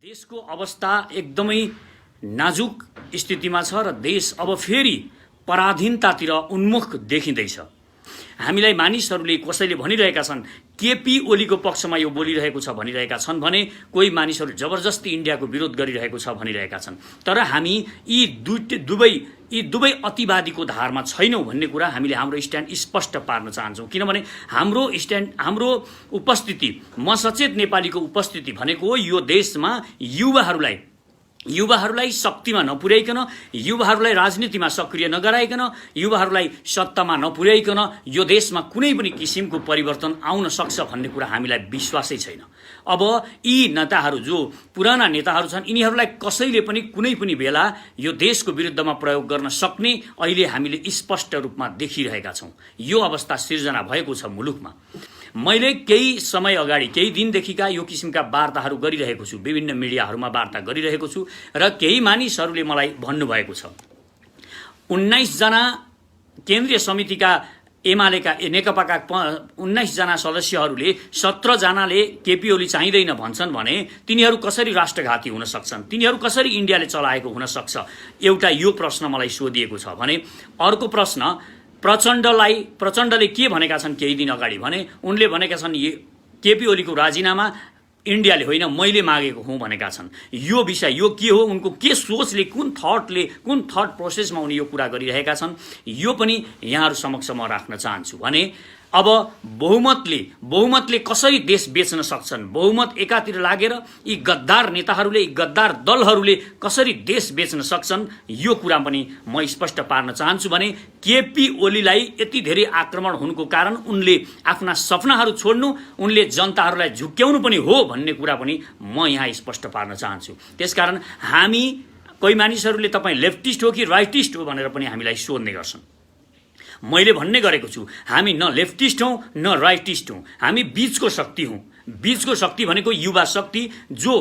देशको अवस्था एकदमै नाजुक स्थितिमा छ र देश अब फेरि पराधीनतातिर उन्मुख देखिँदैछ। हामीलाई मानिसहरूले कसैले भनिरहेका छन् केपी ओलीको पक्षमा यो बोलिरहेको छ भनिरहेका छन् भने कोही मानिसहरू जबरजस्ती इन्डियाको विरोध गरिरहेको छ भनिरहेका छन्। तर हामी यी दुवै अतिवादीको धारमा छैनौँ भन्ने कुरा हामीले हाम्रो स्ट्यान्ड स्पष्ट पार्न चाहन्छौँ। किनभने हाम्रो उपस्थिति, म सचेत नेपालीको उपस्थिति भनेको यो देशमा युवाहरूलाई शक्तिमा नपुर्याइकन, युवाहरूलाई राजनीतिमा सक्रिय नगराइकन, युवाहरूलाई सत्तामा नपुर्याइकन यो देशमा कुनै पनि किसिमको परिवर्तन आउन सक्छ भन्ने कुरा हामीलाई विश्वासै छैन। अब यी नेताहरू जो पुराना नेताहरू छन् यिनीहरूलाई कसैले पनि कुनै पनि बेला यो देशको विरुद्धमा प्रयोग गर्न सक्ने अहिले हामीले स्पष्ट रूपमा देखिरहेका छौँ। यो अवस्था सिर्जना भएको छ मुलुकमा। मैले केही समय अगाडि, केही दिनदेखिका यो किसिमका वार्ताहरू गरिरहेको छु, विभिन्न मिडियाहरूमा वार्ता गरिरहेको छु र केही मानिसहरूले मलाई भन्नुभएको छ 19 जना केन्द्रीय समितिका एमालेका नेकपाका 19 जना सदस्यहरूले 17 जनाले केपी ओली चाहिँदैन भन्छन् भने तिनीहरू कसरी राष्ट्रघाती हुन सक्छन्, तिनीहरू कसरी इन्डियाले चलाएको हुन सक्छ? एउटा यो प्रश्न मलाई सोधिएको छ भने अर्को प्रश्न प्रचण्डले के भनेका छन् केही दिन अगाडि भने उनले भनेका छन् केपी ओलीको राजीनामा इन्डियाले होइन मैले मागेको हुँ भनेका छन्। यो विषय यो के हो, उनको के सोचले, कुन थट प्रोसेसमा उनी यो कुरा गरिरहेका छन्, यो पनि यहाँहरू समक्ष म राख्न चाहन्छु। भने अब बहुमतले कसरी देश बेच्न सक्छन्, बहुमत एकातिर लागेर यी गद्दार नेताहरूले, यी गद्दार दलहरूले कसरी देश बेच्न सक्छन्, यो कुरा पनि म स्पष्ट पार्न चाहन्छु। भने केपी ओलीलाई यति धेरै आक्रमण हुनुको कारण उनले आफ्ना सपनाहरू छोड्नु, उनले जनताहरूलाई झुक्क्याउनु पनि हो भन्ने कुरा पनि म यहाँ स्पष्ट पार्न चाहन्छु। त्यसकारण हामी, कोही मानिसहरूले तपाईँ लेफ्टिस्ट हो कि राइटिस्ट हो भनेर पनि हामीलाई सोध्ने गर्छन्। मैले भन्ने गरेको छु हामी न लेफ्टिस्ट हौँ न राइटिस्ट हौँ, हामी बीचको शक्ति हौँ। बीचको शक्ति भनेको युवा शक्ति जो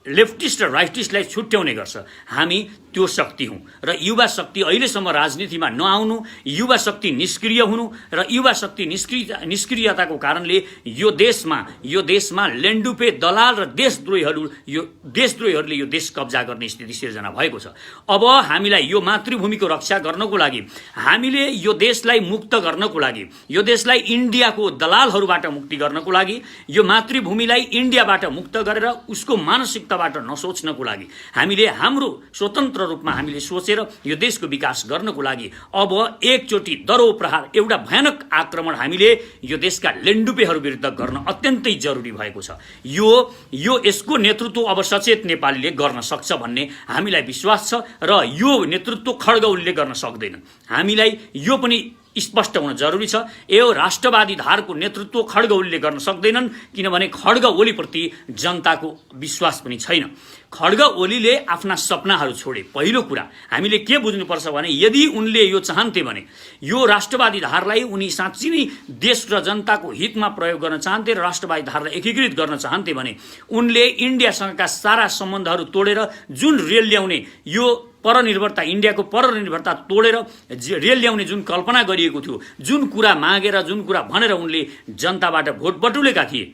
लेफ्टिस्ट र राइटिस्टलाई छुट्याउने गर्छ, हामी त्यो शक्ति हौँ। र युवा शक्ति अहिलेसम्म राजनीतिमा नआउनु, युवा शक्ति निष्क्रिय हुनु र युवा शक्ति निष्क्रियताको कारणले यो देशमा लेन्डुपे दलाल र देशद्रोहीहरूले यो देश कब्जा गर्ने स्थिति सिर्जना भएको छ। अब हामीलाई यो मातृभूमिको रक्षा गर्नको लागि, हामीले यो देशलाई मुक्त गर्नको लागि, यो देशलाई इन्डियाको दलालहरूबाट मुक्ति गर्नको लागि, यो मातृभूमिलाई इन्डियाबाट मुक्त गरेर उसको मानसिकताबाट नसोच्नको लागि, हामीले हाम्रो स्वतन्त्र रूपमा हामीले सोचेर यो देशको विकास गर्नको लागि अब एकचोटि दरो प्रहार, एउटा भयानक आक्रमण हामीले यो देशका लेन्डुपेहरू विरुद्ध गर्न अत्यन्तै जरुरी भएको छ। यसको नेतृत्व अब सचेत नेपालीले गर्न सक्छ भन्ने हामीलाई विश्वास छ र यो नेतृत्व खड्ग ओलीले गर्न सक्दैन। हामीलाई यो पनि स्पष्ट हुन जरुरी छ। यो राष्ट्रवादी धारको नेतृत्व खड्ग ओलीले गर्न सक्दैनन्, किनभने खड्ग ओलीप्रति जनताको विश्वास पनि छैन। खड्ग ओलीले आफ्ना सपनाहरू छोडे। पहिलो कुरा हामीले के बुझ्नुपर्छ भने यदि उनले यो चाहन्थे भने, यो राष्ट्रवादी धारलाई उनी साँच्चै नै देश र जनताको हितमा प्रयोग गर्न चाहन्थे र राष्ट्रवादी धारलाई एकीकृत गर्न चाहन्थे भने उनले इन्डियासँगका सारा सम्बन्धहरू तोडेर जुन रेल ल्याउने, यो परनिर्भरता, इन्डियाको परनिर्भरता तोडेर रेल ल्याउने जुन कल्पना गरिएको थियो, जुन कुरा मागेर, जुन कुरा भनेर उनले जनताबाट भोट बटुलेका थिए,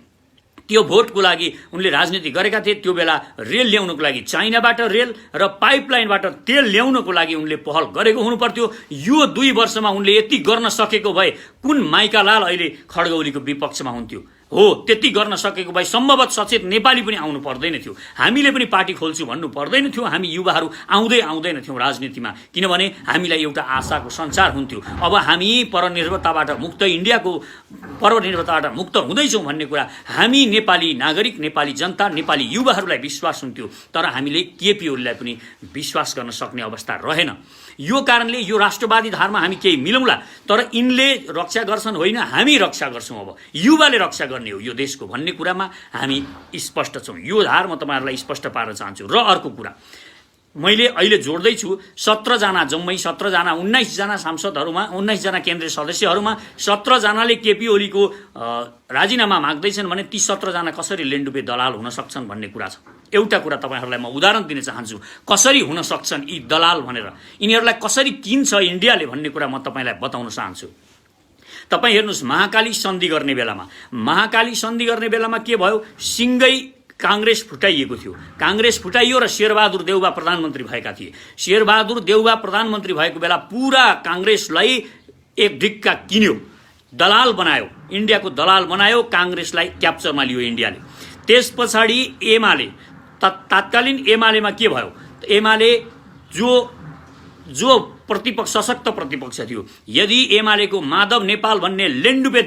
त्यो भोटको लागि उनले राजनीति गरेका थिए। त्यो बेला रेल ल्याउनको लागि चाइनाबाट रेल र पाइपलाइनबाट तेल ल्याउनको लागि उनले पहल गरेको हुनुपर्थ्यो। यो 2 वर्षमा उनले यति गर्न सकेको भए कुन माइकालाल अहिले खड्ग ओलीको विपक्षमा हुन्थ्यो? हो, त्यति गर्न सकेको भए सम्भवतः सचेत नेपाली पनि आउनु पर्दैन थियो, हामीले पनि पार्टी खोल्छु भन्नु पर्दैन थियो, हामी युवाहरू आउँदैन थियौँ राजनीतिमा, किनभने हामीलाई एउटा आशाको संसार हुन्थ्यो। अब हामी परनिर्भरताबाट मुक्त, इन्डियाको परनिर्भरताबाट मुक्त हुँदैछौँ भन्ने कुरा हामी नेपाली नागरिक, नेपाली जनता, नेपाली युवाहरूलाई विश्वास हुन्थ्यो। तर हामीले केपी ओलीलाई पनि विश्वास गर्न सक्ने अवस्था रहेन। यो कारणले यो राष्ट्रवादी धारमा हामी केही मिलौँला, तर यिनले रक्षा गर्छन् होइन, हामी रक्षा गर्छौँ। अब युवाले रक्षा गर्ने हो यो देशको भन्ने कुरामा हामी स्पष्ट छौँ। यो धार म तपाईँहरूलाई स्पष्ट पार्न चाहन्छु। र अर्को कुरा मैले अहिले जोड्दैछु, 17 जना, जम्मै 17 जना, 19 जना सांसदहरूमा, 19 जना केन्द्रीय सदस्यहरूमा 17 जनाले केपी ओलीको राजीनामा माग्दैछन् भने ती 17 जना कसरी लेन्डुपे दलाल हुन सक्छन् भन्ने कुरा छ। एउटा कुरा तपाईँहरूलाई म उदाहरण दिन चाहन्छु, कसरी हुन सक्छन् यी दलाल भनेर, यिनीहरूलाई कसरी किन्छ इन्डियाले भन्ने कुरा म तपाईँलाई बताउन चाहन्छु। तपाईँ हेर्नुहोस्, महाकाली सन्धि गर्ने बेलामा के भयो? सिङ्गै काङ्ग्रेस फुटाइएको थियो। काङ्ग्रेस फुटाइयो र शेरबहादुर देउवा प्रधानमन्त्री भएका थिए। शेरबहादुर देउवा प्रधानमन्त्री भएको बेला पुरा काङ्ग्रेसलाई एक ढिक्का किन्यो, दलाल बनायो, इन्डियाको दलाल बनायो, काङ्ग्रेसलाई क्याप्चरमा लियो इन्डियाले। त्यस पछाडि एमाले, तत्कालीन एमालेमा के भयो? एमाले जो प्रतिपक्ष, सशक्त प्रतिपक्ष थियो, यदि एमालेको माधव नेपाल भन्ने लेन्डुपे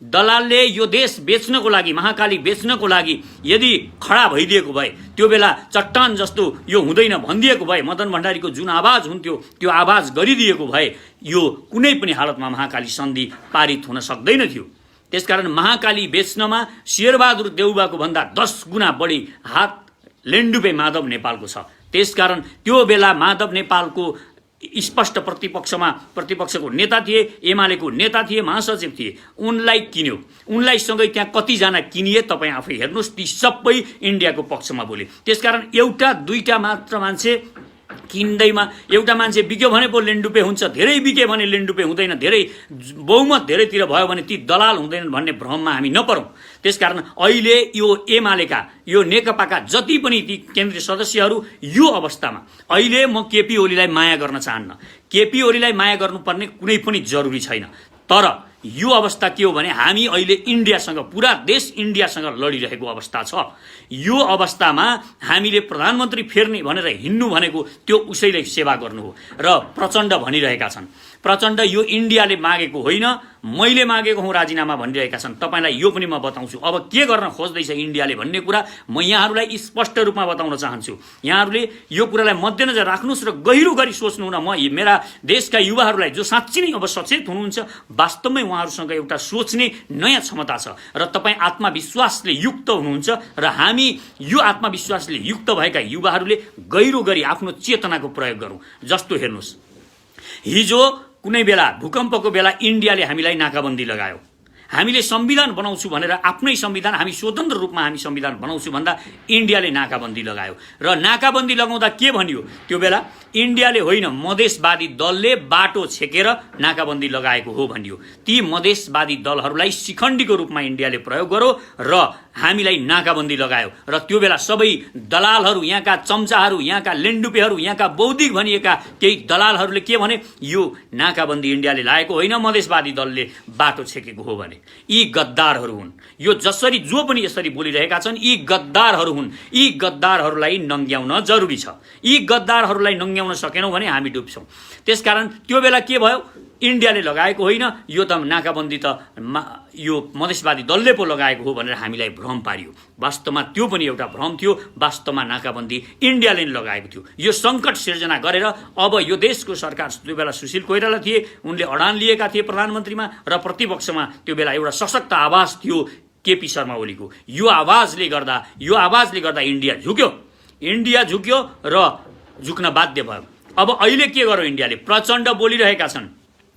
दलालले यो देश बेच्नको लागि, महाकाली बेच्नको लागि यदि खडा भइदिएको भए, त्यो बेला चट्टान जस्तो यो हुँदैन भनिदिएको भए, मदन भण्डारीको जुन आवाज हुन्थ्यो त्यो आवाज गरिदिएको भए यो कुनै पनि हालतमा महाकाली सन्धि पारित हुन सक्दैन थियो। त्यसकारण महाकाली बेच्नमा शेरबहादुर देउवाको भन्दा 10 गुणा बढी हात लेन्डुपे माधव नेपालको छ। त्यसकारण त्यो बेला माधव नेपालको स्पष्ट प्रतिपक्षको नेता थिए, एमालेको नेता थिए, महासचिव थिए। उनलाई किन्यो, उनलाई सँगै त्यहाँ कतिजना किनिए तपाईँ आफै हेर्नुहोस्। ती सबै इन्डियाको पक्षमा बोले। त्यसकारण एउटा दुईटा मात्र मान्छे किन्दैमा, एउटा मान्छे बिक्यो भने पो लेन्डुपे हुन्छ, धेरै बिक्यो भने लेन्डुपे हुँदैन, धेरै बहुमत धेरैतिर भयो भने ती दलाल हुँदैनन् भन्ने भ्रममा हामी नपरौँ। त्यसकारण अहिले यो एमालेका, यो नेकपाका जति पनि ती केन्द्रीय सदस्यहरू यो अवस्थामा, अहिले म केपी ओलीलाई माया गर्न चाहन्न। केपी ओलीलाई माया गर्नुपर्ने कुनै पनि जरुरी छैन। तर यो अवस्था के हो भने हामी अहिले इन्डियासँग, पुरा देश इन्डियासँग लडिरहेको अवस्था छ। यो अवस्थामा हामीले प्रधानमन्त्री फेर्ने भनेर हिँड्नु भनेको त्यो उसैलाई सेवा गर्नु हो। र प्रचण्ड भनिरहेका छन्, प्रचण्ड यो इन्डियाले मागेको होइन, मैले मागेको हुँ राजीनामा भनिरहेका छन्। तपाईँलाई यो पनि म बताउँछु अब के गर्न खोज्दैछ इन्डियाले भन्ने कुरा म यहाँहरूलाई स्पष्ट रूपमा बताउन चाहन्छु। यहाँहरूले यो कुरालाई मध्यनजर राख्नुहोस् र गहिरो गरी सोच्नु न। म मेरा देशका युवाहरूलाई जो साँच्चै नै अब सचेत हुनुहुन्छ, वास्तवमै उहाँहरूसँग एउटा सोच्ने नयाँ क्षमता छ र तपाईँ आत्मविश्वासले युक्त हुनुहुन्छ र हामी यो आत्मविश्वासले युक्त भएका युवाहरूले गहिरो गरी आफ्नो चेतनाको प्रयोग गरौँ। जस्तो हेर्नुहोस्, हिजो कुनै बेला भूकम्पको बेला इन्डियाले हामीलाई नाकाबन्दी लगायो। हामीले संविधान बनाउँछु भनेर, आफ्नै संविधान, हामी स्वतन्त्र रूपमा हामी संविधान बनाउँछु भन्दा इन्डियाले नाकाबन्दी लगायो। र नाकाबन्दी लगाउँदा के भनियो? त्यो बेला इन्डियाले होइन, मधेसवादी दलले बाटो छेकेर नाकाबन्दी लगाएको हो भनियो। ती मधेसवादी दलहरूलाई शिखण्डीको रूपमा इन्डियाले प्रयोग गर्यो र हामीलाई नाकाबन्दी लगायो। र त्यो बेला सबै दलालहरू, यहाँका चम्चाहरू, यहाँका लेन्डुपेहरू, यहाँका बौद्धिक भनिएका केही दलालहरूले के भने? यो नाकाबन्दी इन्डियाले लागेको होइन, मधेसवादी दलले बाटो छेकेको हो भने। यी गद्दारहरू हुन्। यो जसरी जो पनि यसरी बोलिरहेका छन्, यी गद्दारहरू हुन्। यी गद्दारहरूलाई नङ्ग्याउन जरुरी छ। यी गद्दारहरूलाई नङ्ग्याउन सकेनौँ भने हामी डुब्छौँ। त्यसकारण त्यो बेला के भयो? इन्डियाले लगाएको होइन, यो त नाकाबन्दी त यो मधेसवादी दलले पो लगाएको हो भनेर हामीलाई भ्रम पारियो। वास्तवमा त्यो पनि एउटा भ्रम थियो। वास्तवमा नाकाबन्दी इन्डियाले नै लगाएको थियो। यो सङ्कट सिर्जना गरेर अब यो देशको सरकार, त्यो बेला सुशील कोइराला थिए, उनले अडान लिएका थिए प्रधानमन्त्रीमा, र प्रतिपक्षमा त्यो बेला एउटा सशक्त आवाज थियो केपी शर्मा ओलीको। यो आवाजले गर्दा इन्डिया झुक्यो। इन्डिया झुक्यो र झुक्न बाध्य भयो। अब अहिले के गर्यो? इन्डियाले प्रचण्ड बोलिरहेका छन्।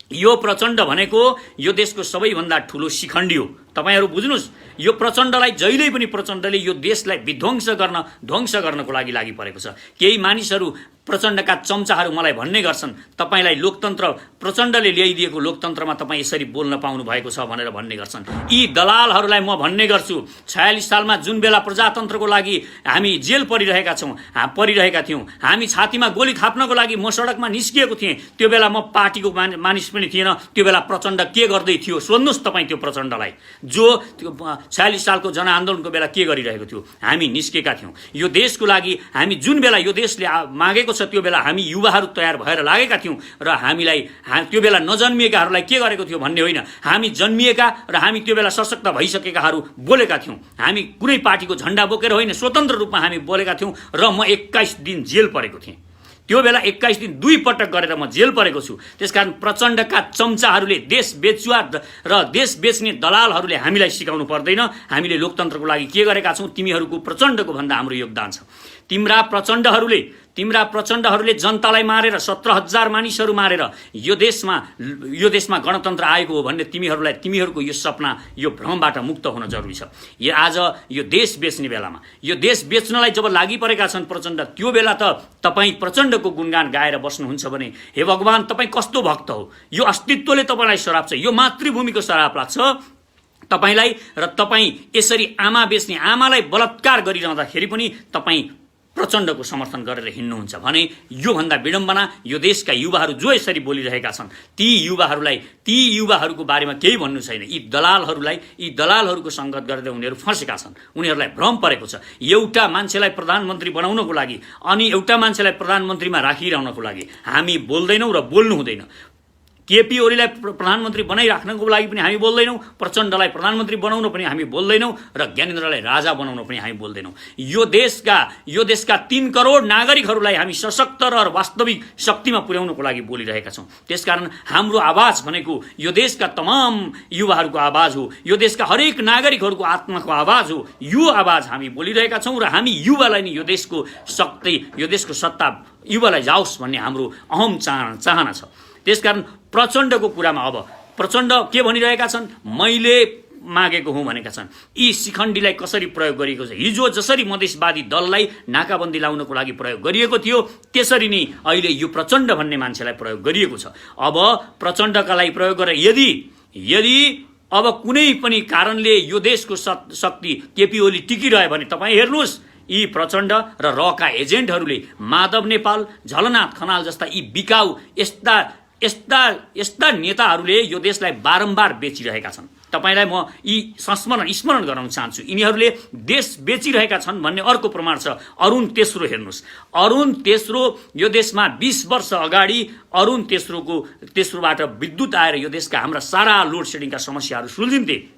यो प्रचण्ड भनेको यो देशको सबैभन्दा ठुलो शिखण्डी हो। तपाईहरू बुझ्नुहोस्, यो प्रचण्डलाई जहिल्यै पनि प्रचण्डले यो देशलाई ध्वंस गर्नको लागि परेको छ। केही मानिसहरू, प्रचण्डका चम्चाहरू मलाई भन्ने गर्छन्, तपाईँलाई लोकतन्त्र, प्रचण्डले ल्याइदिएको लोकतन्त्रमा तपाईँ यसरी बोल्न पाउनु भएको छ भनेर भन्ने गर्छन्। यी दलालहरूलाई म भन्ने गर्छु, 46 सालमा जुन बेला प्रजातन्त्रको लागि हामी जेल परिरहेका थियौँ, हामी छातीमा गोली थाप्नको लागि म सडकमा निस्किएको थिएँ, त्यो बेला म पार्टीको मानिस पनि थिएन। त्यो बेला प्रचण्ड के गर्दै थियो? सोध्नुहोस् तपाईँ त्यो प्रचण्डलाई, जो 46 सालको जनआन्दोलनको बेला के गरिरहेको थियो? हामी निस्केका थियौँ यो देशको लागि। हामी जुन बेला यो देशले मागेको छ, त्यो बेला हामी युवाहरू तयार भएर लागेका थियौँ र हामीलाई त्यो बेला नजन्मिएकाहरूलाई के गरेको थियो भन्ने होइन, हामी जन्मिएका र हामी त्यो बेला सशक्त भइसकेकाहरू बोलेका थियौँ। हामी कुनै पार्टीको झन्डा बोकेर होइन, स्वतन्त्र रूपमा हामी बोलेका थियौँ। र म 21 दिन जेल परेको थिएँ। त्यो बेला 21 दिन 2 पटक गरेर म जेल परेको छु। त्यसकारण प्रचण्डका चम्चाहरूले, देश बेचुवा र देश बेच्ने दलालहरूले हामीलाई सिकाउनु पर्दैन हामीले लोकतन्त्रको लागि के गरेका छौँ। तिमीहरूको, प्रचण्डको भन्दा हाम्रो योगदान छ। तिम्रा प्रचण्डहरूले जनतालाई मारेर 17,000 मानिसहरू मारेर यो देशमा गणतन्त्र आएको हो भन्ने तिमीहरूको यो सपना, यो भ्रमबाट मुक्त हुन जरुरी छ। आज यो देश बेच्ने बेलामा, यो देश बेच्नलाई जब लागि परेका छन् प्रचण्ड, त्यो बेला त तपाईँ प्रचण्डको गुणगान गाएर बस्नुहुन्छ भने हे भगवान, तपाईँ कस्तो भक्त हो? यो अस्तित्वले तपाईँलाई श्राप छ, यो मातृभूमिको श्राप लाग्छ। तपाईलाई र तपाईँ यसरी आमा बेच्ने आमालाई बलात्कार गरिरहँदाखेरि पनि तपाईँ प्रचण्डको समर्थन गरेर हिँड्नुहुन्छ भने योभन्दा विडम्बना यो देशका युवाहरू जो यसरी बोलिरहेका छन् ती युवाहरूको बारेमा केही भन्नु छैन। यी दलालहरूको सङ्गत गरेर उनीहरू फँसेका छन्, उनीहरूलाई भ्रम परेको छ। एउटा मान्छेलाई प्रधानमन्त्री बनाउनको लागि अनि एउटा मान्छेलाई प्रधानमन्त्रीमा राखिरहनको लागि हामी बोल्दैनौँ र बोल्नु हुँदैन। केपी ओलीलाई प्रधानमन्त्री बनाइराख्नको लागि पनि हामी बोल्दैनौँ, प्रचण्डलाई प्रधानमन्त्री बनाउन पनि हामी बोल्दैनौँ र ज्ञानेन्द्रलाई राजा बनाउन पनि हामी बोल्दैनौँ। यो देशका 3 करोड नागरिकहरूलाई हामी सशक्त र वास्तविक शक्तिमा पुर्याउनको लागि बोलिरहेका छौँ। त्यसकारण हाम्रो आवाज भनेको यो देशका तमाम युवाहरूको आवाज हो, यो देशका हरेक नागरिकहरूको आत्माको आवाज हो। यो आवाज हामी बोलिरहेका छौँ र हामी युवालाई नि यो देशको शक्ति, यो देशको सत्ता युवालाई जाओस् भन्ने हाम्रो अहम चाहना छ। त्यसकारण प्रचण्डको कुरामा अब प्रचण्ड के भनिरहेका छन्, मैले मागेको हुँ भनेका छन्। यी शिखण्डीलाई कसरी प्रयोग गरिएको छ, हिजो जसरी मधेसवादी दललाई नाकाबन्दी लाउनको लागि प्रयोग गरिएको थियो त्यसरी नै अहिले यो प्रचण्ड भन्ने मान्छेलाई प्रयोग गरिएको छ। अब प्रचण्डका लागि प्रयोग गरेर यदि अब कुनै पनि कारणले यो देशको शक्ति केपी ओली टिकिरह्यो भने तपाईँ हेर्नुहोस्, यी प्रचण्ड र रका एजेन्टहरूले माधव नेपाल, झलनाथ खनाल जस्ता यी बिकाउ यस्ता नेताहरूले यो देशलाई बारम्बार बेचिरहेका छन्। तपाईलाई म यी स्मरण गराउन चाहन्छु। यिनीहरूले देश बेचिरहेका छन् भन्ने अर्को प्रमाण छ। अरुण तेस्रो हेर्नुहोस्, अरुण तेस्रो यो देशमा 20 वर्ष अगाडि अरुण तेस्रोबाट विद्युत आएर यो देशका हाम्रा सारा लोड सेडिङका समस्याहरू सुल्झिन्थे।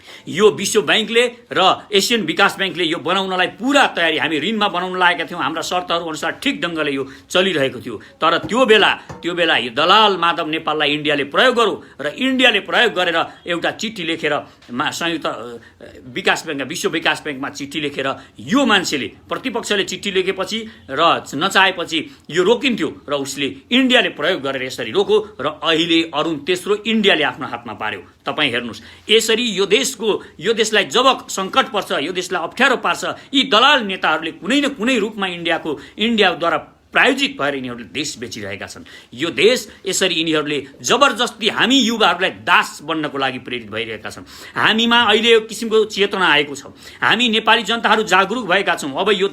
यो विश्व बैंकले र एसियन विकास बैंकले यो बनाउनलाई पूरा तयारी, हामी ऋणमा बनाउन लागेका थियौँ, हाम्रा शर्तहरू अनुसार ठिक ढङ्गले यो चलिरहेको थियो। तर त्यो बेला यो दलाल माधव नेपाललाई इन्डियाले प्रयोग गर्यो र इन्डियाले प्रयोग गरेर एउटा चिठी लेखेर संयुक्त विकास बैंक, विश्व विकास बैंकमा चिठी लेखेर यो मान्छेले प्रतिपक्षले चिठी लेखेपछि र नचाहेपछि यो रोकिन्थ्यो र उसले इन्डियाले प्रयोग गरेर यसरी रोक्यो र अहिले अरुण तेस्रो इन्डियाले आफ्नो हातमा पार्यो। तपाईँ हेर्नुहोस्, यसरी यो देशलाई जब सङ्कट पर्छ, यो देशलाई अप्ठ्यारो पार्छ, यी दलाल नेताहरूले कुनै न कुनै रूपमा इन्डियाद्वारा प्रायोजित भएर यिनीहरूले देश बेचिरहेका छन्। यो देश यसरी यिनीहरूले जबरजस्ती हामी युवाहरूलाई दास बन्नको लागि प्रेरित भइरहेका छन्। हामीमा अहिले यो किसिमको चेतना आएको छ, हामी नेपाली जनताहरू जागरुक भएका छौँ। अब यो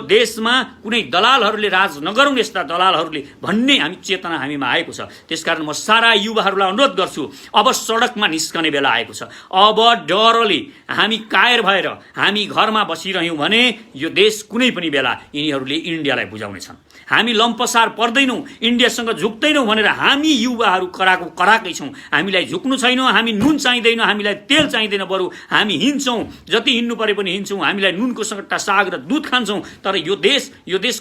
देशमा कुनै दलालहरूले राज नगरौँ, यस्ता दलालहरूले भन्ने चेतना हामीमा आएको छ। त्यसकारण म सारा युवाहरूलाई अनुरोध गर्छु, अब सडकमा निस्कने बेला आएको छ। अब डरले हामी कायर भएर हामी घरमा बसिरह्यौँ भने यो देश कुनै पनि बेला यिनीहरूले इन्डियालाई बुझाउनेछन्। हामी लम्पसार पर्दैनौँ, इन्डियासँग झुक्दैनौँ भनेर हामी युवाहरू कराकै छौँ। हामीलाई झुक्नु छैन, हामी नुन चाहिँदैन, हामीलाई तेल चाहिँदैन, बरु हामी हिँड्छौँ, जति हिँड्नु परे पनि हिँड्छौँ। हामीलाई नुनको सट्टा साग र दुध खान्छौँ। तर यो देश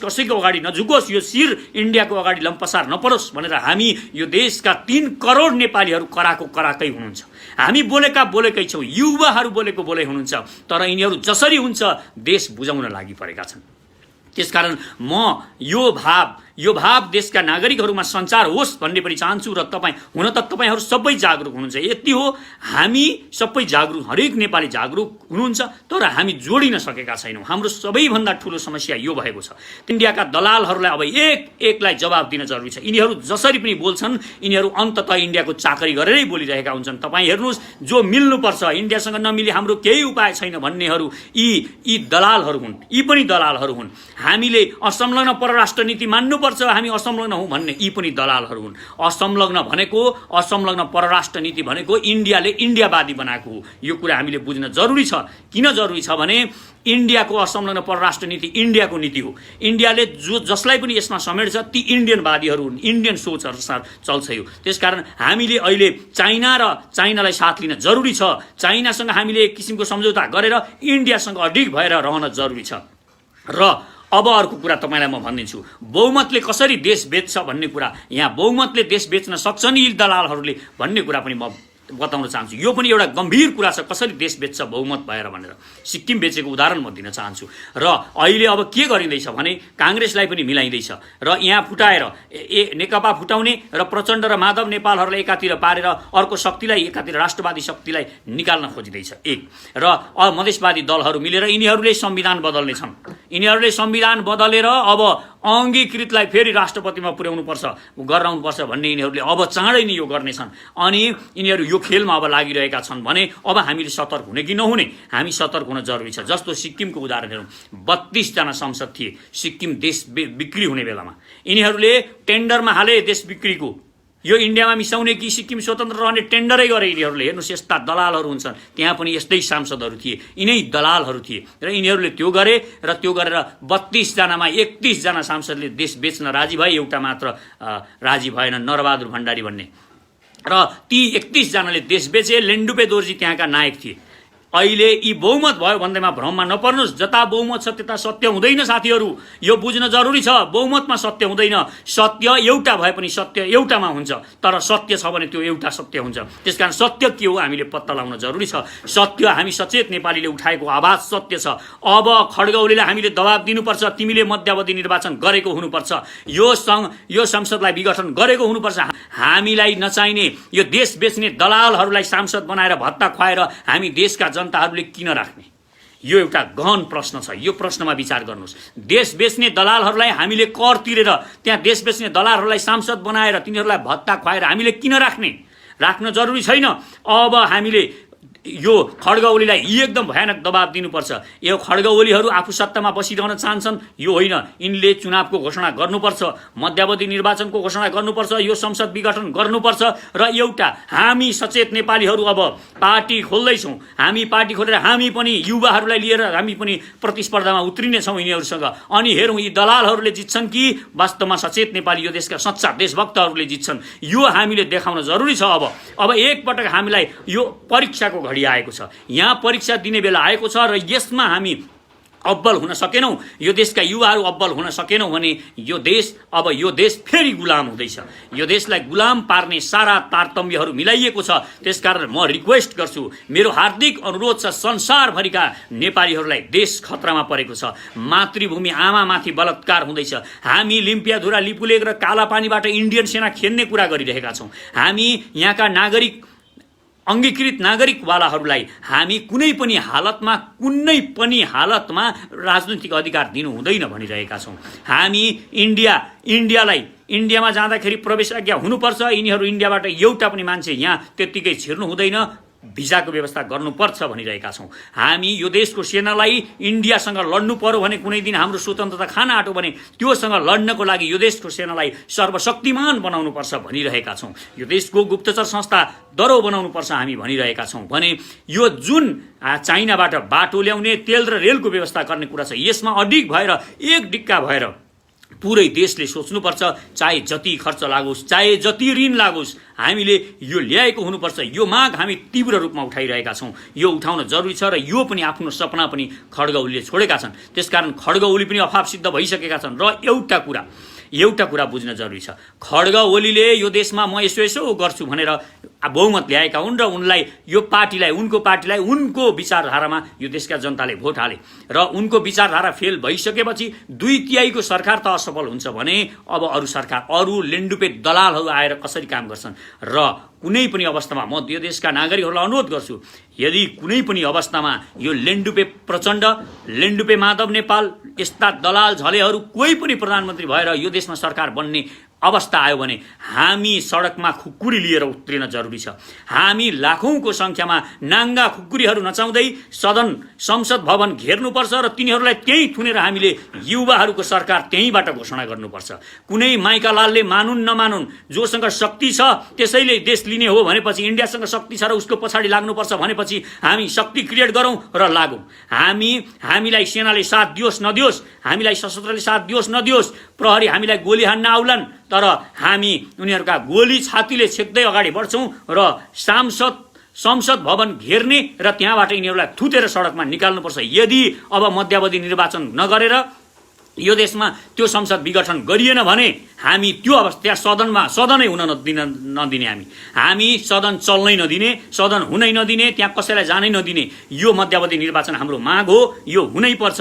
कसैको अगाडि नझुकोस्, यो शिर इन्डियाको अगाडि लम्पसार नपरोस् भनेर हामी यो देशका 3 करोड नेपालीहरू कराकै हुनुहुन्छ। हामी बोलेकै छौँ, युवाहरू बोलै हुनुहुन्छ। तर यिनीहरू जसरी हुन्छ देश बुझाउन लागि परेका छन्। त्यसकारण म यो भाव देशका नागरिकहरूमा सञ्चार होस् भन्ने पनि चाहन्छु। र हुन त तपाईँहरू सबै जागरुक हुनुहुन्छ, यति हो, हामी सबै जागरुक, हरेक नेपाली जागरुक हुनुहुन्छ, तर हामी जोडिन सकेका छैनौँ। हाम्रो सबैभन्दा ठुलो समस्या यो भएको छ। इन्डियाका दलालहरूलाई अब एकलाई जवाब दिन जरुरी छ। यिनीहरू जसरी पनि बोल्छन्, यिनीहरू अन्ततः इन्डियाको चाकरी गरेरै बोलिरहेका हुन्छन्। तपाईँ हेर्नुहोस्, जो मिल्नुपर्छ, इन्डियासँग नमिली हाम्रो केही उपाय छैन भन्नेहरू यी दलालहरू हुन्, यी पनि दलालहरू हुन्। हामीले असंलग्न परराष्ट्र नीति मान्नुपर्छ, हामी असंलग्न हौँ भन्ने यी पनि दलालहरू हुन्। असंलग्न परराष्ट्र नीति भनेको इन्डियाले इन्डियावादी बनाएको हो। यो कुरा हामीले बुझ्न जरुरी छ। किन जरुरी छ भने इन्डियाको असंलग्न परराष्ट्र नीति इन्डियाको नीति हो। इन्डियाले जसलाई पनि यसमा समेट्छ ती इन्डियनवादीहरू हुन्, इन्डियन सोच अनुसार चल्छ यो। त्यसकारण हामीले अहिले चाइनालाई साथ लिन जरुरी छ। चाइनासँग हामीले एक किसिमको सम्झौता गरेर इन्डियासँग अडिग भएर रहन जरुरी छ। र अब अर्को कुरा तपाईँलाई म भनिदिन्छु, बहुमतले कसरी देश बेच्छ भन्ने कुरा, यहाँ बहुमतले देश बेच्न सक्छन् यी दलालहरूले भन्ने कुरा पनि म बताउन चाहन्छु। यो पनि एउटा गम्भीर कुरा छ, कसरी देश बेच्छ बहुमत भएर भनेर। सिक्किम बेचेको उदाहरण म दिन चाहन्छु। र अहिले अब के गरिँदैछ भने काङ्ग्रेसलाई पनि मिलाइँदैछ र यहाँ फुटाएर नेकपा फुटाउने र प्रचण्ड र माधव नेपालहरूलाई एकातिर पारेर अर्को शक्तिलाई, एकातिर राष्ट्रवादी शक्तिलाई निकाल्न खोजिँदैछ एक। र मधेसवादी दलहरू मिलेर यिनीहरूले संविधान बदल्नेछन्। यिनीहरूले संविधान बदलेर अब अङ्गीकृतलाई फेरि राष्ट्रपतिमा पुर्याउनुपर्छ गराउनुपर्छ भन्ने यिनीहरूले अब चाँडै नै यो गर्नेछन्। अनि यिनीहरू यो खेलमा अब लागिरहेका छन् भने अब हामीले सतर्क हुने कि नहुने? हामी सतर्क हुन जरुरी छ। जस्तो सिक्किमको उदाहरण हेरौँ, 32 जना सांसद थिए सिक्किम देश बिक्री हुने बेलामा। यिनीहरूले टेन्डरमा हाले देश बिक्रीको, यो इन्डियामा मिसाउने कि सिक्किम स्वतन्त्र रहने टेन्डरै गरे यिनीहरूले। हेर्नुहोस् यस्ता दलालहरू हुन्छन्। त्यहाँ पनि यस्तै सांसदहरू थिए, यिनै दलालहरू थिए र यिनीहरूले त्यो गरे र त्यो गरेर 32 जनामा 31 जना सांसदले देश बेच्न राजी भए, एउटा मात्र राजी भएन, नरबहादुर भण्डारी भन्ने। र ती 31 जनाले देश बेचे। लेन्डुपे दोर्जी त्यहाँका नायक थिए। अहिले यी बहुमत भयो भन्दैमा भ्रममा नपर्नुहोस्। जता बहुमत छ त्यता सत्य हुँदैन साथीहरू, यो बुझ्न जरुरी छ। बहुमतमा सत्य हुँदैन। सत्य एउटा भए पनि सत्य एउटामा हुन्छ, तर सत्य छ भने त्यो एउटा सत्य हुन्छ। त्यसकारण सत्य के हो हामीले पत्ता लगाउन जरुरी छ। सत्य हामी सचेत नेपालीले उठाएको आवाज सत्य छ। अब खड्ग ओलीलाई हामीले दबाब दिनुपर्छ। तिमीले मध्यावधि निर्वाचन गरेको हुनुपर्छ, यो संसदलाई विघटन गरेको हुनुपर्छ। हामीलाई नचाहिने यो देश बेच्ने दलालहरूलाई सांसद बनाएर भत्ता खुवाएर हामी देशका जनताहरूले किन राख्ने? यो एउटा गहन प्रश्न छ। यो प्रश्नमा विचार गर्नुहोस्। देश बेच्ने दलालहरूलाई हामीले कर तिरेर त्यहाँ देश बेच्ने दलालहरूलाई सांसद बनाएर तिनीहरूलाई भत्ता खुवाएर हामीले किन राख्ने? राख्न जरुरी छैन। अब हामीले यो खड्ग ओलीलाई एकदम भयानक दबाब दिनुपर्छ। यो खड्ग ओलीहरू आफू सत्तामा बसिरहन चाहन्छन्, यो होइन। यिनले चुनावको घोषणा गर्नुपर्छ, मध्यावधि निर्वाचनको घोषणा गर्नुपर्छ, यो संसद विघटन गर्नुपर्छ। र एउटा हामी सचेत नेपालीहरू अब पार्टी खोल्दैछौँ। हामी पार्टी खोलेर हामी पनि युवाहरूलाई लिएर हामी पनि प्रतिस्पर्धामा उत्रिनेछौँ यिनीहरूसँग। अनि हेरौँ यी दलालहरूले जित्छन् कि वास्तवमा सचेत नेपाली यो देशका सच्चा देशभक्तहरूले जित्छन्। यो हामीले देखाउन जरुरी छ। अब एकपटक हामीलाई यो परीक्षाको घडी आएको छ। यहाँ परीक्षा दिने बेला आएको छ र यसमा हामी अब्बल हुन सकेनौँ, यो देशका युवाहरू अब्बल हुन सकेनौँ भने यो देश फेरि गुलाम हुँदैछ। यो देशलाई गुलाम पार्ने सारा तारतम्यहरू मिलाइएको छ। त्यसकारण म रिक्वेस्ट गर्छु, मेरो हार्दिक अनुरोध छ, संसारभरिका नेपालीहरूलाई देश खतरामा परेको छ। मातृभूमि आमामाथि बलात्कार हुँदैछ। हामी लिम्पियाधुरा, लिपुलेक र कालापानीबाट इन्डियन सेना खेल्ने कुरा गरिरहेका छौँ। हामी यहाँका नागरिक, अङ्गीकृत नागरिकवालाहरूलाई हामी कुनै पनि हालतमा राजनीतिक अधिकार दिनु हुँदैन भनिरहेका छौँ। हामी इन्डियामा जाँदाखेरि प्रवेशाज्ञा हुनुपर्छ। यिनीहरू इन्डियाबाट एउटा पनि मान्छे यहाँ त्यत्तिकै छिर्नु हुँदैन, भिजाको व्यवस्था गर्नुपर्छ भनिरहेका छौँ। हामी यो देशको सेनालाई इन्डियासँग लड्नु पर्यो भने, कुनै दिन हाम्रो स्वतन्त्रता खान आँट्यो भने त्योसँग लड्नको लागि यो देशको सेनालाई सर्वशक्तिमान बनाउनुपर्छ भनिरहेका छौँ। यो देशको गुप्तचर संस्था दरो बनाउनुपर्छ हामी भनिरहेका छौँ। भने यो जुन चाइनाबाट बाटो ल्याउने, तेल र रेलको व्यवस्था गर्ने कुरा छ, यसमा अडिग भएर एक डिक्का भएर पुरै देशले सोच्नुपर्छ। चाहे जति खर्च लागोस्, चाहे जति ऋण लागोस्, हामीले यो ल्याएको हुनुपर्छ। यो माग हामी तीव्र रूपमा उठाइरहेका छौँ। यो उठाउन जरुरी छ र यो पनि आफ्नो सपना पनि खड्ग ओलीले छोडेका छन्। त्यसकारण खड्ग ओली पनि अभाव सिद्ध भइसकेका छन्। र एउटा कुरा बुझ्न जरुरी छ, खड्ग ओलीले यो देशमा म यसो गर्छु भनेर बहुमत ल्याएका हुन् र उनको पार्टीलाई उनको विचारधारामा यो देशका जनताले भोट हाले र उनको विचारधारा फेल भइसकेपछि 2/3 सरकार त असफल हुन्छ भने अब अरू लेन्डुपे दलालहरू आएर कसरी काम गर्छन्? र कुनै पनि अवस्थामा म यो देशका नागरिकहरूलाई अनुरोध गर्छु, यदि कुनै पनि अवस्थामा यो लेन्डुपे प्रचण्ड, लेन्डुपे माधव नेपाल यस्ता दलाल झलेहरू कोही पनि प्रधानमन्त्री भएर यो देशमा सरकार बन्ने अवस्था आयो भने हामी सडकमा खुकुरी लिएर उत्रिन जरुरी छ। हामी लाखौंको संख्यामा नाङ्गा खुकुरीहरू नचाउँदै संसद भवन घेर्नुपर्छ र तिनीहरूलाई त्यही थुनेर हामीले युवाहरूको सरकार त्यहीबाट घोषणा गर्नुपर्छ। कुनै माइका लालले मानुन् नमानुन्, जोसँग शक्ति छ त्यसैले देश लिने हो भनेपछि, इन्डियासँग शक्ति छ र उसको पछाडि लाग्नुपर्छ भनेपछि हामी शक्ति क्रिएट गरौँ र लागौँ। हामीलाई सेनाले साथ दियोस् नदियोस्, हामीलाई सशस्त्रले साथ दियोस् नदियोस्, प्रहरी हामीलाई गोली हान्न आउलान्, तर हामी उनीहरूका गोली छातीले छेक्दै अगाडि बढ्छौँ र संसद भवन घेर्ने र त्यहाँबाट यिनीहरूलाई थुतेर सडकमा निकाल्नुपर्छ। यदि अब मध्यावधि निर्वाचन नगरेर यो देशमा त्यो संसद विघटन गरिएन भने हामी त्यो अवस्था सदनै हुन नदिने, हामी सदन चल्नै नदिने, सदन हुनै नदिने, त्यहाँ कसैलाई जानै नदिने। यो मध्यावधि निर्वाचन हाम्रो माग हो, यो हुनै पर्छ।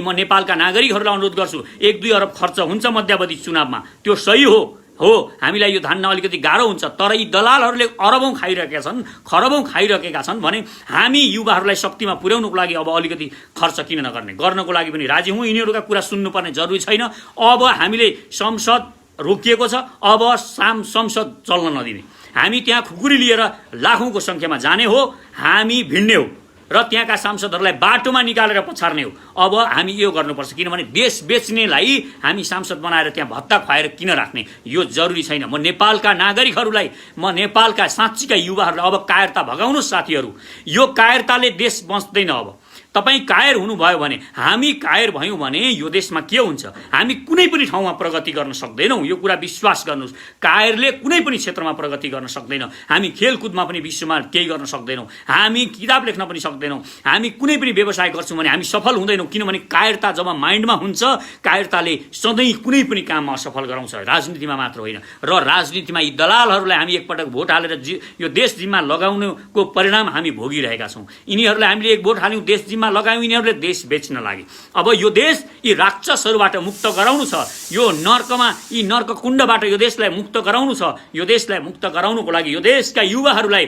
म नेपालका नागरिकहरूलाई अनुरोध गर्छु, 1-2 अरब खर्च हुन्छ मध्यावधि चुनावमा, त्यो सही हो, हो, हामीलाई यो धान्न अलिकति गाह्रो हुन्छ, तर यी दलालहरूले अरबौँ खाइरहेका छन्, खरबौँ खाइरहेका छन् भने हामी युवाहरूलाई शक्तिमा पुर्याउनुको लागि अब अलिकति खर्च किन नगर्ने, गर्नको लागि पनि राजी हौँ। यिनीहरूका कुरा सुन्नुपर्ने जरुरी छैन। अब हामीले संसद रोकिएको छ, अब संसद चल्न नदिने, हामी त्यहाँ खुकुरी लिएर लाखौँको सङ्ख्यामा जाने हो, हामी भिड्ने हो र त्यहाँका सांसदहरूलाई बाटोमा निकालेर पछार्ने हो। अब हामी यो गर्नुपर्छ, किनभने देश बेच्नेलाई हामी सांसद बनाएर त्यहाँ भत्ता खुवाएर किन राख्ने, यो जरुरी छैन। म नेपालका नागरिकहरूलाई, म नेपालका साँच्चीका युवाहरूलाई अब कायरता भगाउनुहोस् साथीहरू। यो कायरताले देश बच्दैन। अब तपाईँ कायर हुनुभयो भने, हामी कायर भयौँ भने यो देशमा के हुन्छ? हामी कुनै पनि ठाउँमा प्रगति गर्न सक्दैनौँ, यो कुरा विश्वास गर्नुहोस्। कायरले कुनै पनि क्षेत्रमा प्रगति गर्न सक्दैन। हामी खेलकुदमा पनि विश्वमा केही गर्न सक्दैनौँ, हामी किताब लेख्न पनि सक्दैनौँ, हामी कुनै पनि व्यवसाय गर्छौँ भने हामी सफल हुँदैनौँ। किनभने कायरता जब माइन्डमा हुन्छ, कायरताले सधैँ कुनै पनि काममा असफल गराउँछ, राजनीतिमा मात्र होइन। र राजनीतिमा यी दलालहरूलाई हामी एकपटक भोट हालेर यो देश जिम्मा लगाउनुको परिणाम हामी भोगिरहेका छौँ। यिनीहरूलाई हामीले एक भोट हाल्यौँ, देश जिम्मा लगायौँ, यिनीहरूले देश बेच्न लागे। अब यो देश यी राक्षसहरूबाट मुक्त गराउनु छ, यो नर्कमा, यी नर्क कुण्डबाट यो देशलाई मुक्त गराउनु छ। यो देशलाई मुक्त गराउनुको लागि यो देशका युवाहरूलाई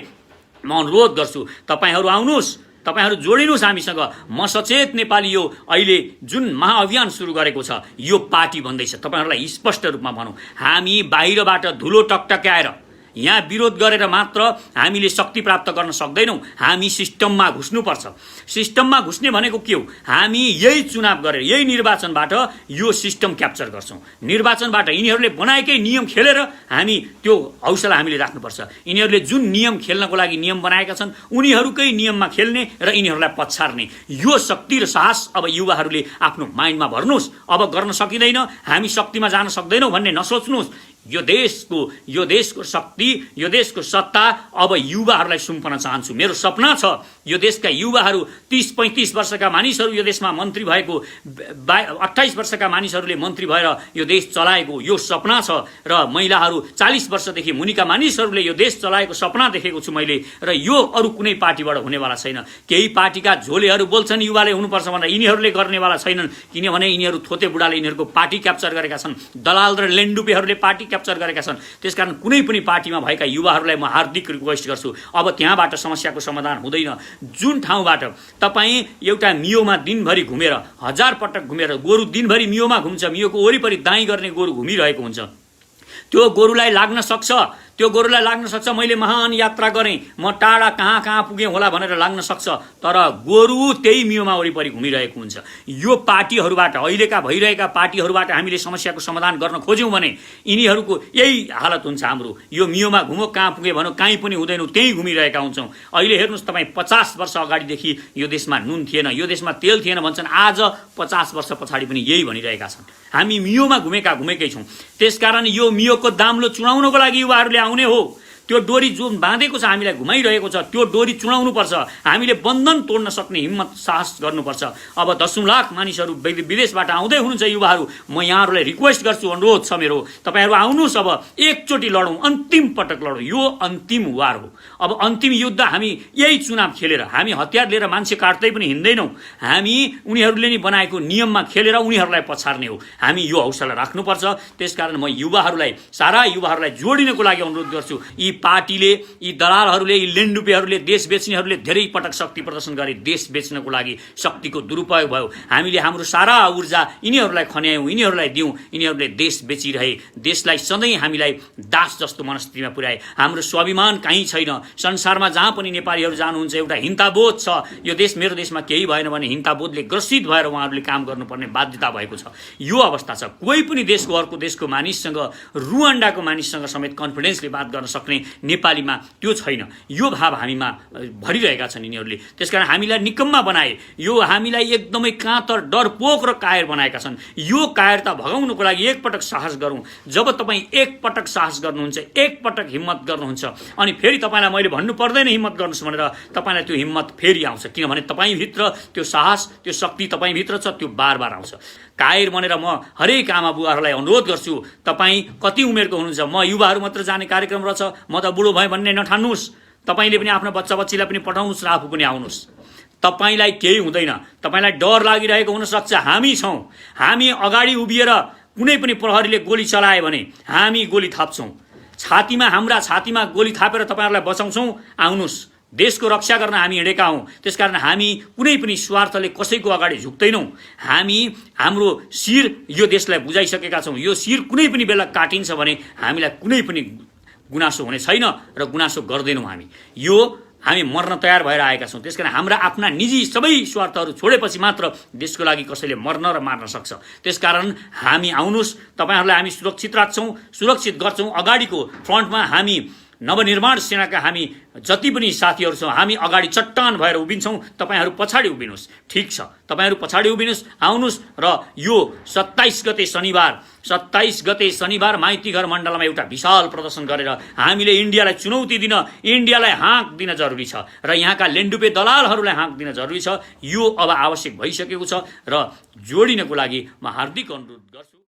म अनुरोध गर्छु, तपाईँहरू आउनुहोस्, तपाईँहरू जोडिनुहोस् हामीसँग। म सचेत नेपाली यो अहिले जुन महाअभियान सुरु गरेको छ, यो पार्टी भन्दैछ। तपाईँहरूलाई स्पष्ट रूपमा भनौँ, हामी बाहिरबाट धुलो टकटक्याएर यहाँ विरोध गरेर मात्र हामीले शक्ति प्राप्त गर्न सक्दैनौँ। हामी सिस्टममा घुस्नुपर्छ। सिस्टममा घुस्ने भनेको के हो? हामी यही चुनाव गरेर, यही निर्वाचनबाट यो सिस्टम क्याप्चर गर्छौँ। निर्वाचनबाट यिनीहरूले बनाएकै नियम खेलेर हामी त्यो हौसला हामीले राख्नुपर्छ। यिनीहरूले जुन नियम खेल्नको लागि नियम बनाएका छन्, उनीहरूकै नियममा खेल्ने र यिनीहरूलाई पछार्ने, यो शक्ति र साहस अब युवाहरूले आफ्नो माइन्डमा भर्नुहोस्। अब गर्न सकिँदैन, हामी शक्तिमा जान सक्दैनौँ भन्ने नसोच्नुहोस्। यो देशको शक्ति, यो देशको सत्ता अब युवाहरूलाई सुम्पन चाहन्छु। मेरो सपना छ यो देशका युवाहरू, 30-35 वर्षका मानिसहरू यो देशमा मन्त्री भएको, 28 वर्षका मानिसहरूले मन्त्री भएर यो देश चलाएको यो सपना छ। र महिलाहरू 40 वर्षदेखि मुनिका मानिसहरूले यो देश चलाएको सपना देखेको छु मैले। र यो अरू कुनै पार्टीबाट हुनेवाला छैन। केही पार्टीका झोलेहरू बोल्छन् युवाले हुनुपर्छ भनेर, यिनीहरूले गर्नेवाला छैनन्। किनभने यिनीहरू थोते बुढाले यिनीहरूको पार्टी क्याप्चर गरेका छन्, दलाल र लेन्डुपेहरूले पार्टी क्याप्चर गरेका छन्। त्यसकारण कुनै पनि पार्टीमा भएका युवाहरूलाई म हार्दिक रिक्वेस्ट गर्छु, अब त्यहाँबाट समस्याको समाधान हुँदैन। जुन ठाउँबाट तपाईँ एउटा मियोमा दिनभरि घुमेर, 1000 पटक घुमेर, गोरु दिनभरि मियोमा घुम्छ, मियोको वरिपरि दाइँ गर्ने गोरु घुमिरहेको हुन्छ, त्यो गोरुलाई लाग्न सक्छ। मैले महान यात्रा गरेँ, म टाढा कहाँ कहाँ पुगेँ होला भनेर लाग्न सक्छ, तर गोरु त्यही मियोमा वरिपरि घुमिरहेको हुन्छ। यो पार्टीहरूबाट, अहिलेका भइरहेका पार्टीहरूबाट हामीले समस्याको समाधान गर्न खोज्यौँ भने यिनीहरूको यही हालत हुन्छ हाम्रो। यो मियोमा घुमो, कहाँ पुगे भनौँ, कहीँ पनि हुँदैनौँ, त्यहीँ घुमिरहेका हुन्छौँ। अहिले हेर्नुहोस् तपाईँ, 50 वर्ष अगाडिदेखि यो देशमा नुन थिएन, यो देशमा तेल थिएन भन्छन्, आज 50 वर्ष पछाडि पनि यही भनिरहेका छन्। हामी मियोमा घुमेकै छौँ। त्यसकारण यो मियोको दाम्लो चुडाउनको लागि युवाहरूले आउने हो। त्यो डोरी जुन बाँधेको छ, हामीलाई घुमाइरहेको छ, त्यो डोरी चुडाउनुपर्छ। हामीले बन्धन तोड्न सक्ने हिम्मत, साहस गर्नुपर्छ। अब 10 लाख मानिसहरू विदेशबाट आउँदै हुनुहुन्छ युवाहरू, म यहाँहरूलाई रिक्वेस्ट गर्छु, अनुरोध छ मेरो, तपाईँहरू आउनुहोस्। अब एकचोटि लडौँ, अन्तिम पटक लडौँ। यो अन्तिम वार हो। अब अन्तिम युद्ध हामी यही चुनाव खेलेर, हामी हतियार लिएर मान्छे काट्दै पनि हिँड्दैनौँ। हामी उनीहरूले नि बनाएको नियममा खेलेर उनीहरूलाई पछार्ने हो। हामी यो हौसला राख्नुपर्छ। त्यसकारण म युवाहरूलाई, सारा युवाहरूलाई जोडिनको लागि अनुरोध गर्छु। यी पार्टीले, यी दलालहरूले, यी लेन्डुपेहरूले, देश बेच्नेहरूले धेरै पटक शक्ति प्रदर्शन गरे। देश बेच्नको लागि शक्तिको दुरुपयोग भयो। हामीले हाम्रो सारा ऊर्जा यिनीहरूलाई खन्यायौँ, यिनीहरूलाई दियौँ, यिनीहरूले देश बेचिरहे। देशलाई सधैँ हामीलाई दास जस्तो मनस्थितिमा पुर्याए। हाम्रो स्वाभिमान कहीँ छैन। संसारमा जहाँ पनि नेपालीहरू जानुहुन्छ, एउटा हिंताबोध छ। यो देश, मेरो देशमा केही भएन भने हिंताबोधले ग्रसित भएर उहाँहरूले काम गर्नुपर्ने बाध्यता भएको छ। यो अवस्था छ। कोही पनि देशको, अर्को देशको मानिससँग, रुवान्डाको मानिससँग समेत कन्फिडेन्सले बात गर्न सक्ने नेपालीमा त्यो छैन। यो भाव हामीमा भरिरहेका छन् यिनीहरूले। त्यसकारण हामीलाई निकम्मा बनाए, यो हामीलाई एकदमै कातर, डरपोक र कायर बनाएका छन्। यो कायरता भगाउनको लागि एकपटक साहस गरौँ। जब तपाईँ एकपटक साहस गर्नुहुन्छ, एकपटक हिम्मत गर्नुहुन्छ, अनि फेरि तपाईँलाई मैले भन्नु पर्दैन हिम्मत गर्नुहोस् भनेर, तपाईँलाई त्यो हिम्मत फेरि आउँछ। किनभने तपाईँभित्र त्यो साहस, त्यो शक्ति तपाईँभित्र छ, त्यो बार बार आउँछ। कायर भनेर म हरेक आमा बुवाहरूलाई अनुरोध गर्छु, तपाईँ कति उमेरको हुनुहुन्छ, म युवाहरू मात्र जाने कार्यक्रम रहेछ, म त बुढो भएँ भन्ने नठान्नुहोस्। तपाईँले पनि आफ्नो बच्चा बच्चीलाई पनि पठाउनुहोस् र आफू पनि आउनुहोस्। तपाईँलाई केही हुँदैन, तपाईँलाई डर लागिरहेको हुनसक्छ। हामी छौँ। हामी अगाडि उभिएर कुनै पनि प्रहरीले गोली चलायो भने हामी गोली थाप्छौँ, हाम्रा छातीमा गोली थापेर तपाईँहरूलाई बचाउँछौँ, आउनुहोस्, देशको रक्षा गर्न हामी हिँडेका हौँ। त्यसकारण हामी कुनै पनि स्वार्थले कसैको अगाडि झुक्दैनौँ। हामी हाम्रो शिर यो देशलाई बुझाइसकेका छौँ। यो शिर कुनै पनि बेला काटिन्छ भने हामीलाई कुनै पनि गुनासो हुने छैन र गुनासो गर्दैनौँ। हामी मर्न तयार भएर आएका छौँ। त्यसकारण हाम्रा आफ्ना निजी सबै स्वार्थहरू छोडेपछि मात्र देशको लागि कसैले मर्न र मार्न सक्छ। त्यसकारण हामी आउनुहोस्, तपाईँहरूलाई हामी सुरक्षित राख्छौँ, सुरक्षित गर्छौँ। अगाडिको फ्रन्टमा हामी नवनिर्माण सेनाका हामी जति पनि साथीहरू छौँ, हामी अगाडि चट्टान भएर उभिन्छौँ, तपाईँहरू पछाडि उभिनुहोस्। ठिक छ, तपाईँहरू पछाडि उभिनुहोस्, आउनुहोस् र यो 27 गते शनिबार माइतीघर मण्डलमा एउटा विशाल प्रदर्शन गरेर हामीले इन्डियालाई चुनौती दिन, इन्डियालाई हाँक दिन जरुरी छ र यहाँका लेन्डुपे दलालहरूलाई हाँक दिन जरुरी छ। यो अब आवश्यक भइसकेको छ र जोडिनको लागि म हार्दिक अनुरोध गर्छु।